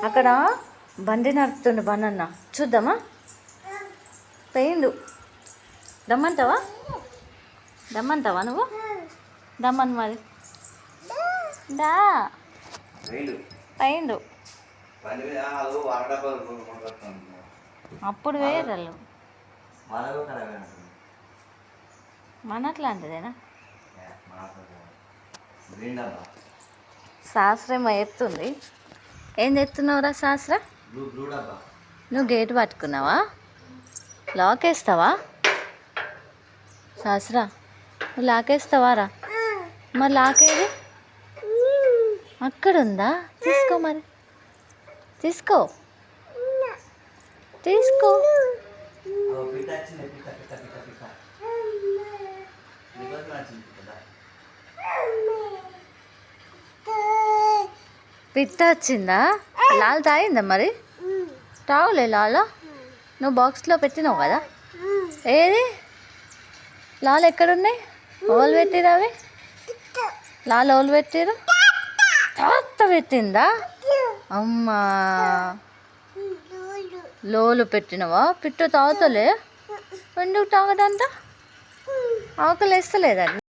అక్కడ బండి నడుపుతుండు బనన్న చూద్దామా? పోయిండు. దమ్మంటావా? దమ్మంటావా నువ్వు? దమ్మను మరి. దా పోయిండు. అప్పుడు వేయరు మన అట్లాంటిదేనా? శాస్త్రం ఎత్తుంది. ఏం తెస్తున్నావురా శాస్త్ర? నువ్వు గేటు పట్టుకున్నావా? లాక్ వేస్తావా శాస్త్ర? నువ్వు లాక్ వేస్తావా రా? మరి లాక్ ఏది? అక్కడ ఉందా? తీసుకో మరి, తీసుకో తీసుకో. పిట్ట వచ్చిందా? లాల్ తాగిందా మరి? తావులే లాల. నువ్వు బాక్స్లో పెట్టినావు కదా. ఏది లాల్ ఎక్కడున్నాయి? ఓలు పెట్టిరు అవి. లాల్ ఓలు పెట్టిరు. తాత పెట్టిందా? అమ్మా లోలు పెట్టినవా? పిట్టు తాగుతలే. ఎందుకు తాగదంట? ఆకలి వేస్తలేదండి.